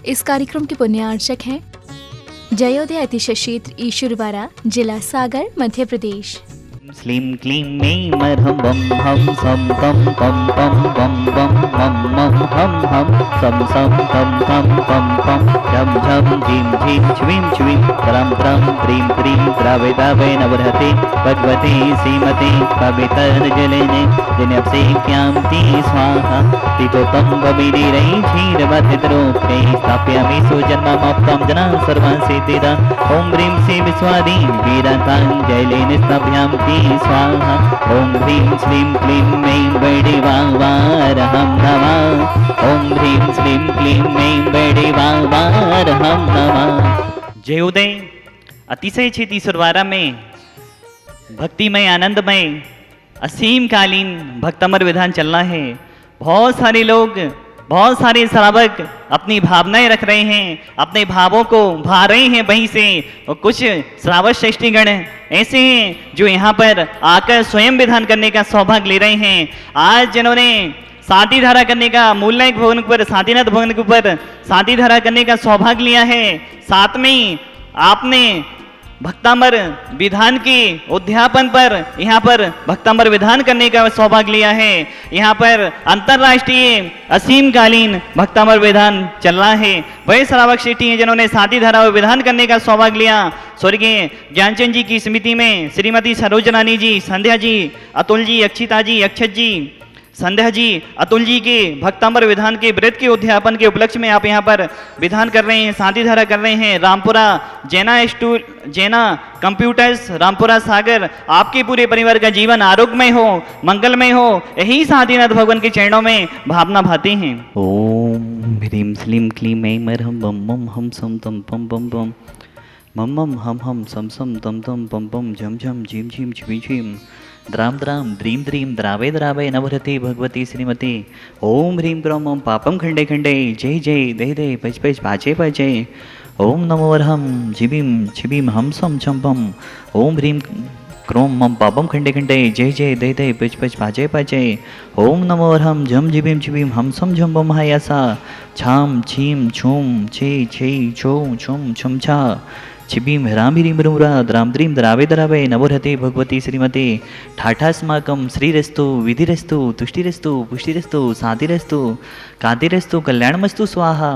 इस कार्यक्रम के पुण्यार्चक हैं जयोदय अतिशय क्षेत्र ईश्वरवाड़ा, जिला सागर, मध्य प्रदेश। स्लीम क्लीं में मरहम बम हम सम तम पम पम बम बम मम मम हम सम सम तम तम पम पम झम झम झीम झीम छ्वीं छ्वीं त्रम त्रम प्रीं प्रीं द्रावे द्रावे नवरहते भगवते सीमते पवित्रजलेने दिनप्से क्यांति स्वाहा तितोतम बबिरीरै क्षीरवधितरूपे स्थापयामि सुजन्ममप्तं जना सर्वांसिद्धिदा ॐ ह्रीं श्रीं विश्वादी वीराताञ्जलिं स्थापयामि स्वाहा ओम ह्रीं श्रीं क्लीं में बैडिवारहं नमः ओम ह्रीं श्रीं क्लीं में बैडिवारहं नमः। जयोदय अतिशय क्षेत्र ईश्वरवाड़ा में भक्तिमय आनंदमय असीम कालीन भक्तमर विधान चल रहा है। बहुत सारे लोग, बहुत सारे श्रावक अपनी भावनाएं रख रहे हैं, अपने भावों को भा रहे हैं वहीं से। और कुछ श्रावक श्रेष्ठीगण ऐसे हैं जो यहाँ पर आकर स्वयं विधान करने का सौभाग्य ले रहे हैं। आज जिन्होंने शादी धारा करने का मूलनायक भवन के ऊपर, शादीनाथ भवन के ऊपर शादी धारा करने का सौभाग्य लिया है, साथ में आपने भक्तामर विधान के उद्यापन पर यहाँ पर भक्तामर विधान करने का सौभाग्य लिया है। यहाँ पर अंतर्राष्ट्रीय असीमकालीन भक्तामर विधान चल रहा है। वही श्रावक श्रेष्ठी हैं जिन्होंने शादी धारा और विधान करने का सौभाग्य लिया। स्वर्गीय ज्ञानचंद जी की समिति में श्रीमती सरोज रानी जी, संध्या जी, अतुल जी, अक्षिता जी, अक्षत जी, संध्या जी, अतुल जी के भक्तामर विधान के व्रत के उद्यापन के उपलक्ष्य में आप यहाँ पर विधान कर रहे हैं, शादी धारा कर रहे हैं। रामपुरा जैना कंप्यूटर्स, रामपुरा सागर, आपके पूरे परिवार का जीवन आरोग्यमय हो, मंगलमय हो, यही शादीनाथ भगवान के चरणों में भावना भाते हैं। ओम ह्रीं श्रीं क्लीं में मरहम बम मम हम सम तम पम पम पम मम मम हम सम सम तम तम पम पम झम झम झीम झीम छ्वीं छ्वीं द्राम द्राम द्रीम द्रीम द्रावे द्रावे नवरते भगवती श्रीमती ओम ह्रीं क्रोम ओम पापम खंडे खंडे जय जय दे दे पच पच पाचे पाचे ओम नमो वरहम जिबीम छिबीम हम सम छम्पम ओम ह्रीं क्रोम मम पापम खंडे खंडे जय जय दे दे पच पच पाचे पाचे ओम नमो वरहम झम जिबीम छिबीम हम सम झम्बम हायासा छाम छीम छूम छे छे छो छुम छुम छा छिबीम ह्राम ह्रीं ब्रूरा द्राम द्रीम द्रावे द्रावे नवोरहते भगवती श्रीमते ठाठास्माकं श्रीरस्तु विधिरस्तु तुष्टिरस्तु पुष्टिरस्तु शांतिरस्तु कांतिरस्तु कल्याणमस्तु स्वाहा।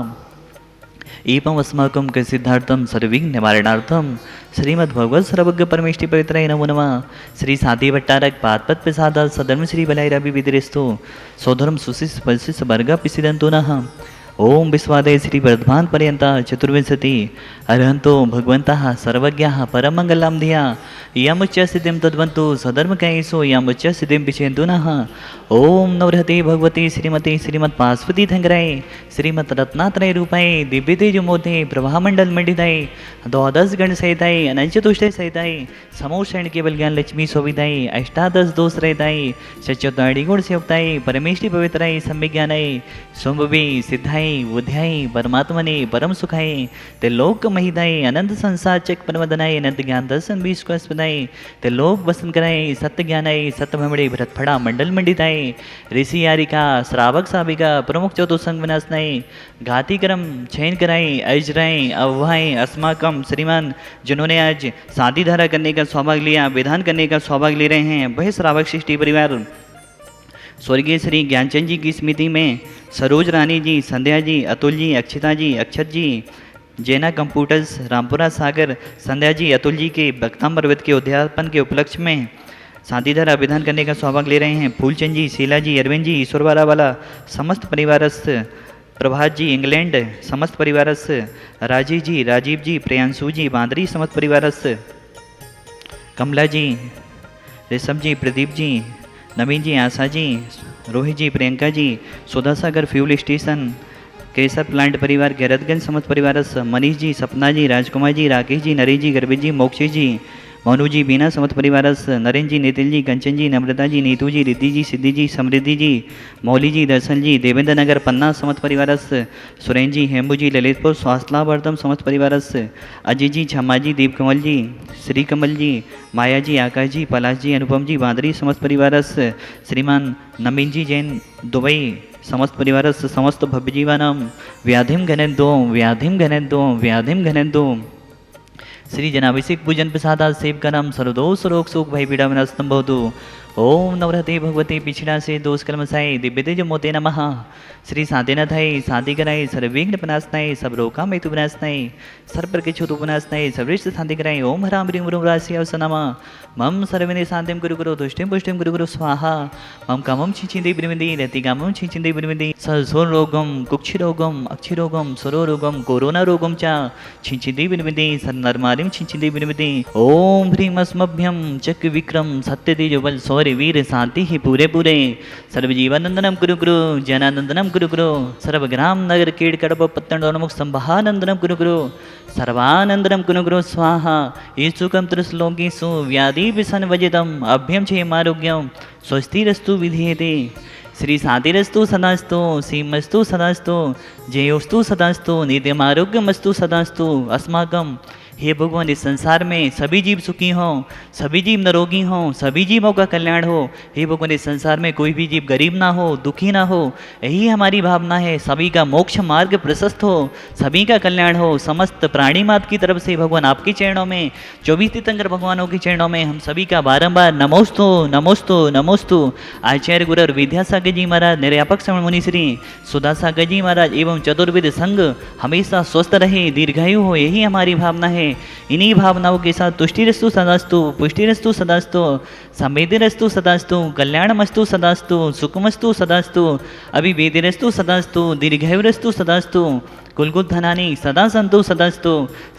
एवं अस्माकं सिद्धार्थम सर्वविघ्न निवारणार्थम श्रीमद्भगवत सर्वज्ञ परमेष्टि पवित्राय नमो नमः। श्री साधि भट्टारक पादपद प्रसाद सधर्म श्री बलाइराभि विधिरस्तु सौधर्म सुशिष पशिष वर्ग पिसिदंतु नः। ओम विश्वादय श्री वर्धमान पर्यंत चतुर्विंशति अरहंतो भगवन्तः सर्वज्ञः परमंगलम धिया यमुच्च सिद्धिं तद्वन्तु सधर्म कैसो यमुच्च सिद्धिं विचेन्तु नः। ओम नवरहते भगवती श्रीमती श्रीमत् पार्वती धंगराय श्रीमत् रत्नात्रय रूपाय दिव्य तेजोमोदे प्रभामंडल मंडिताय द्वादश गण सहिताय अनंत चतुष्टय सहिताय समोषण केवल ज्ञान लक्ष्मी शोभिताय अष्टादश दोष रहताय सच्चोदाड़ी गुण सेवताय परमेष्टि पवित्राय सम्यक ज्ञानाय संभवे सिद्धाय बुद्ध्याय परमात्मने परम सुखाय ते लोक महिताय अनंत संसार चक परमदनाय अनंत ज्ञान दर्शन विश्वासपदाय ते लोक वसन कराय सत्य ज्ञानाय सत्य भ्रमणे भरतफड़ा मंडल मंडिताय ऋषि यारिका श्रावक साबिका प्रमुख चौथो संग विनाशनाय घाती क्रम छयन कराए अजराय अवहाय अस्माकम श्रीमान जिन्होंने आज शादी धारा करने का सौभाग्य लिया, विधान करने का सौभाग्य ले रहे हैं, वह श्रावक श्रेष्ठी परिवार स्वर्गीय श्री ज्ञानचंद जी की स्मृति में सरोज रानी जी, संध्या जी, अतुल जी, अक्षिता जी, अक्षत जी, जैना कंप्यूटर्स, रामपुरा सागर, संध्या जी, अतुल जी के भक्ताम्बर व्रत के उद्यापन के उपलक्ष्य में शादी धारा विधान करने का सौभाग्य ले रहे हैं। फूलचंद जी, शीला जी, अरविंद जी, ईश्वरवाड़ा वाला समस्त परिवारस्थ, प्रभात जी इंग्लैंड समस्त परिवारस्थ, राजीव जी, प्रियांशु जी, बांदरी समस्त परिवारस्थ, कमला जी, रेशम जी, प्रदीप जी, नवीन जी, आशा जी, रोहित जी, प्रियंका जी, सुधा सागर फ्यूल स्टेशन, केसर प्लांट परिवार, गैरतगंज समस्त परिवारस्थ, मनीष जी, सपना जी, राजकुमार जी, राकेश जी, नरेश जी, गर्भित जी, मोक्षी जी, मोनू जी बीना समस्त परिवारस, नरेंद्र जी, नितिन जी, कंचन जी, नम्रता जी, नीतू जी, रिद्धि जी, सिद्धि जी, समृद्धि जी, मौली जी, दर्शन जी, देवेंद्र नगर पन्ना समस्त परिवारस, सुरेंद्र जी, हेमू जी, ललितपुर स्वास्थ्यलाभर्तम समस्त परिवारस, अजय जी, छम्मा जी, दीप कमल जी, श्री कमल जी, माया जी, आकाश जी, पलाश जी, अनुपम जी, बांदरी समस्त परिवारस, श्रीमान नमीन जी जैन दुबई समस्त परिवारस, समस्त भव्य जीवानाम व्याधिम घनेन्दो व्याधिम घनेन्दो व्याधिम घनेन्दो श्री जनाभिषेक पूजन प्रसादा सेवकरम सर्वदोष रोग शोक भय पीड़ा विनाशनम भवतु। ओम नवरते भगवते पिछड़ा से दोष कर्मसाय दिव्य तेज मोते नमः। श्री साधेनाथाय साधि कराय सर्वविघ्न प्रनाशनाय सब रोका मेतु विनाशनाय सर्व के छोटु विनाशनाय सर्वृष्ट शांति कराय। ओम हराम ह्रीं ह्रूं राशि अवसनमा मम सर्वने शांतिम गुरु गुरु दुष्टिम पुष्टिम गुरु गुरु स्वाहा। मम कामम छिचिंदे ब्रह्मदे रति कामम छिचिंदे ब्रह्मदे ससुर रोगम कुक्षि रोगम अक्षि रोगम सरो रोगम कोरोना रोगम चा छिचिंदे ब्रह्मदे सर्वनरमारिम छिचिंदे ब्रह्मदे। ओम ह्रीं अस्मभ्यम चक्र विक्रम सत्य तेज बल सौर्य वीर शांति ही पूरे पूरे सर्वजीवानंदनम गुरु गुरु जनानंदनम गुरु गुरु सर्वग्राम नगर कीड़ कड़प पत्तन दोनमुख संभानंदनम गुरु गुरु सर्वानंदनम गुरु गुरु स्वाहा। येसुकम त्रिश्लोकीसु व्याधि विसन वजितम अभ्यम क्षेमारोग्यम स्वस्तिरस्तु विधीयते। श्री शांतिरस्तु सदास्तु सीमस्तु सदास्तु जयोस्तु सदास्तु नित्यमारोग्यमस्तु सदास्तु अस्माकम। हे भगवान इस संसार में सभी जीव सुखी हों, सभी जीव निरोगी हों, सभी जीवों का कल्याण हो। हे भगवान इस संसार में कोई भी जीव गरीब ना हो, दुखी ना हो, यही हमारी भावना है। सभी का मोक्ष मार्ग प्रशस्त हो, सभी का कल्याण हो। समस्त प्राणी मात की तरफ से भगवान आपके चरणों में 24 तीर्थंकर भगवानों के चरणों में हम सभी का बारंबार नमोस्तु नमोस्तु नमोस्तु। आचार्य गुरु और विद्यासागर जी महाराज, निर्यापक श्रवण मुनि श्री सुधासागर जी महाराज एवं चतुर्वेद संघ हमेशा स्वस्थ रहे, दीर्घायु हो, यही हमारी भावना है। इन्हीं भावनाओं के साथ तुष्टिरस्तु सदास्तु पुष्टिरस्तु सदास्तु संवेदिरस्तु सदास्तु कल्याणमस्तु सदास्तु सुखमस्तु सदास्तु अभिवेदिरस्तु सदास्तु दीर्घायुरस्तु सदास्तु कुलकुल धनानि सदा संतु सदास्तु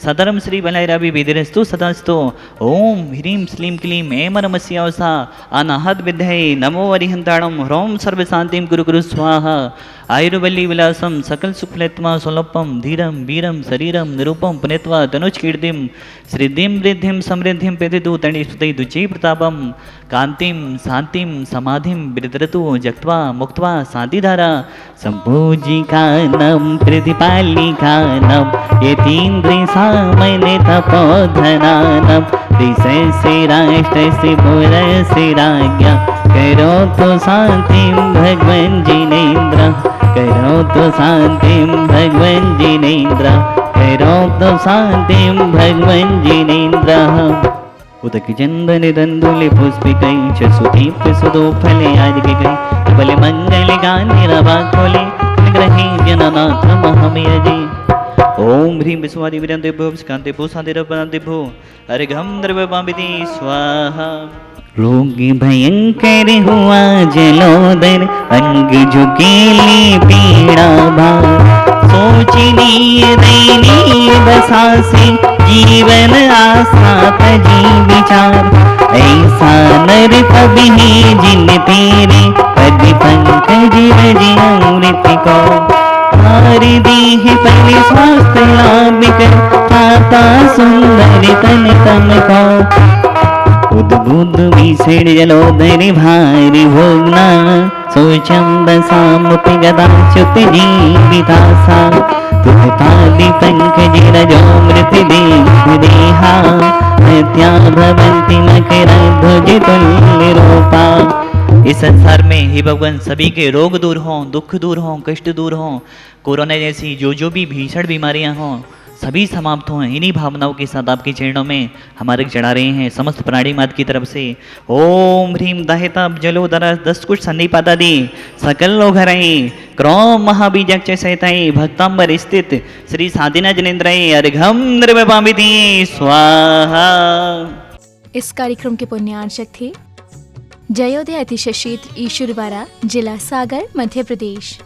सदरम श्री बलैरावि वेदिरस्तु सदास्तु। ओम ह्रीं श्लीं क्लीं ऐं नमस्यावसा अनाहत विद्ये नमो अरिहंताणम ह्रौं सर्व शांतिम गुरु गुरु स्वाहा। आयुर्वल्ली विलासम सकल सुखलेत्मा सुलभम धीरम वीरम शरीरम निरूपम पुनेत्वा तनुज कीर्तिम श्रीधिम वृद्धिम समृद्धिम पेदितु तणिस्तुति दुचि प्रतापम कांतिम शांतिम समाधिम विदरतु जक्त्वा मुक्त्वा शांतिधारा संपूजिकानम प्रतिपालिकानम यतीन्द्रि सामने तपोधनानम दिशस्य राष्ट्रस्य पुरस्य राज्ञा करो तो शांतिम भगवन् जिनेन्द्र करो तो शांतिम भगवन् जिनेन्द्र करो तो शांतिम भगवन् जिनेन्द्र। उदक चंदन दंदुले पुष्पिकै च सुदीप्त सुदोफले आदिकै बले मंगल गाने रवा खोले ग्रहे जननाथ महमयजे। ओम ह्रीं विश्वादि वीरंदेभ्यो स्कांतेभ्यो शांतिरपनादेभ्यो अर्घ्यं द्रव्यपामिति स्वाहा। रोगी भयंकर हुआ जलोदर अंग झुकेली पीड़ा भार सोचनीय दयनीय दशा से जीवन आशा तजी विचार ऐसा नर कभी जिन तेरे पद पंकज रजे अमृत को हार देह पर स्वास्थ्य लाभ कर पाता सुंदर तन तम को उद्बुद्ध विषण जलोदर भारि भोगना सोचम दशामुपि गदा च्युत जीवितासा तुह पादि पंकज रजोमृत देह देहा नित्या भवन्ति मकर ध्वज तुल्य रूपा। इस संसार में हे भगवान सभी के रोग दूर हों, दुख दूर हों, कष्ट दूर हों, कोरोना जैसी जो भी भीषण बीमारियां हों सभी समाप्त हों। इन्हीं भावनाओं के साथ आपके चरणों में हमारे चढ़ा रहे हैं समस्त प्राणी मात की तरफ से। ओम ह्रीं दाहिता जलोदर 10 कुछ सन्निपातादि सकल लोग हरई क्रौम महाबीजक सहिताई भक्तांबर स्थित श्री साधिना जनेन्द्राय अर्घ्यं द्रव्यपामिति स्वाहा। इस कार्यक्रम के पुण्यार्चक थे जयोदय अतिशय क्षेत्र ईश्वरवाड़ा, जिला सागर, मध्य प्रदेश।